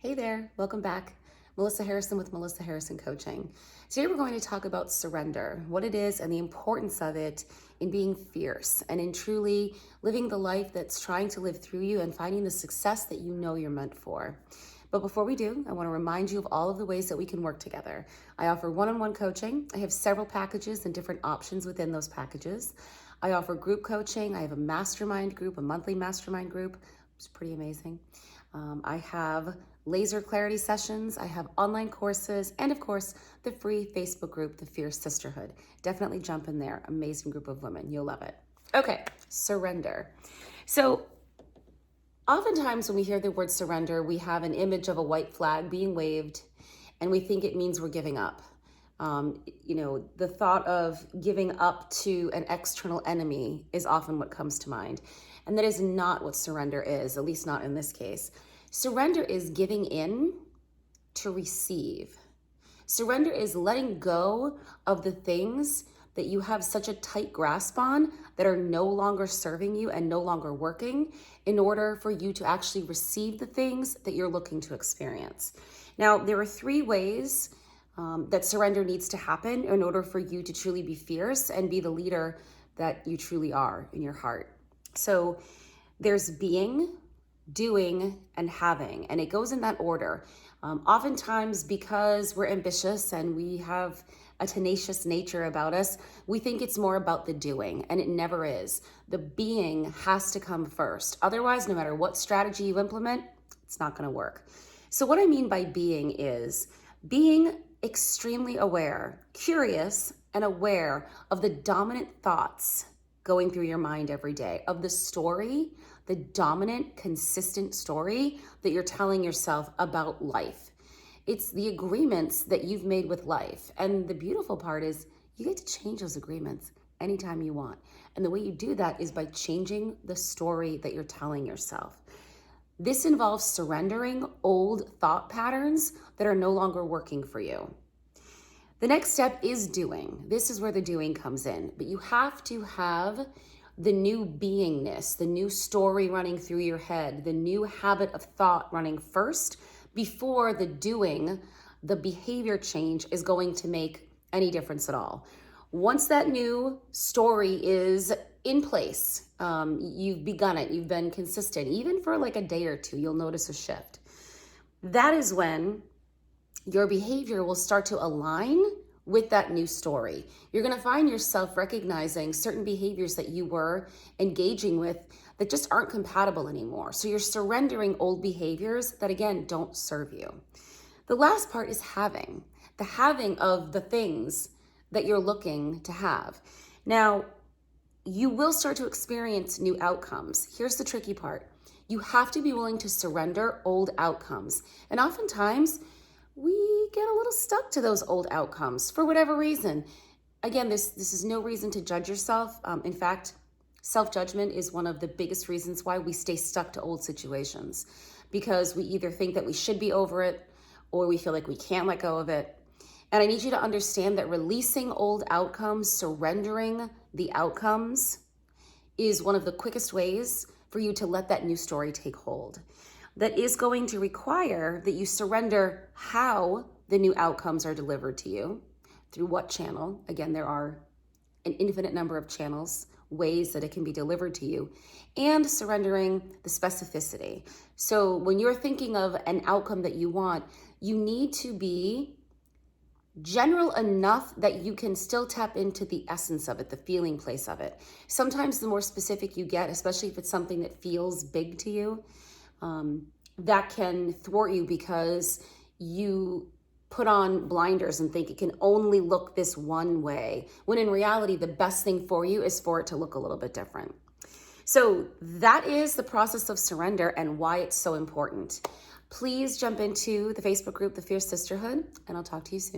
Hey there, welcome back. Melissa Harrison with Melissa Harrison Coaching. Today we're going to talk about surrender, what it is and the importance of it in being fierce and in truly living the life that's trying to live through you and finding the success that you know you're meant for. But before we do, I want to remind you of all of the ways that we can work together. I offer one-on-one coaching. I have several packages and different options within those packages. I offer group coaching. I have a mastermind group, a monthly mastermind group. It's pretty amazing. I have laser clarity sessions, I have online courses, and of course, the free Facebook group, the Fierce Sisterhood. Definitely jump in there. Amazing group of women. You'll love it. Okay, surrender. So oftentimes when we hear the word surrender, we have an image of a white flag being waved, and we think it means we're giving up. The thought of giving up to an external enemy is often what comes to mind. And that is not what surrender is, at least not in this case. Surrender is giving in to receive. Surrender is letting go of the things that you have such a tight grasp on that are no longer serving you and no longer working in order for you to actually receive the things that you're looking to experience. Now, there are three ways that surrender needs to happen in order for you to truly be fierce and be the leader that you truly are in your heart. So there's being, doing, and having, and it goes in that order. Oftentimes, because we're ambitious and we have a tenacious nature about us, we think it's more about the doing, and it never is. The being has to come first. Otherwise, no matter what strategy you implement, it's not going to work. So what I mean by being is being extremely aware, curious, and aware of the dominant thoughts going through your mind every day, of the story, the dominant, consistent story that you're telling yourself about life. It's the agreements that you've made with life. And the beautiful part is you get to change those agreements anytime you want. And the way you do that is by changing the story that you're telling yourself. This involves surrendering old thought patterns that are no longer working for you. The next step is doing. This is where the doing comes in. But you have to have the new beingness, the new story running through your head, the new habit of thought running first before the doing, the behavior change is going to make any difference at all. Once that new story is in place, you've begun it, you've been consistent, even for like a day or two, you'll notice a shift. That is when your behavior will start to align with that new story. You're going to find yourself recognizing certain behaviors that you were engaging with that just aren't compatible anymore. So you're surrendering old behaviors that, again, don't serve you. The last part is having, the having of the things that you're looking to have. Now, you will start to experience new outcomes. Here's the tricky part. You have to be willing to surrender old outcomes. And oftentimes, we get a little stuck to those old outcomes for whatever reason. Again, this is no reason to judge yourself. In fact, self-judgment is one of the biggest reasons why we stay stuck to old situations, because we either think that we should be over it or we feel like we can't let go of it. And I need you to understand that releasing old outcomes, surrendering the outcomes, is one of the quickest ways for you to let that new story take hold. That is going to require that you surrender how the new outcomes are delivered to you, through what channel. Again, there are an infinite number of channels, ways that it can be delivered to you, and surrendering the specificity. So when you're thinking of an outcome that you want, you need to be general enough that you can still tap into the essence of it, the feeling place of it. Sometimes the more specific you get, especially if it's something that feels big to you, that can thwart you because you put on blinders and think it can only look this one way, when in reality, the best thing for you is for it to look a little bit different. So that is the process of surrender and why it's so important. Please jump into the Facebook group, the Fierce Sisterhood, and I'll talk to you soon.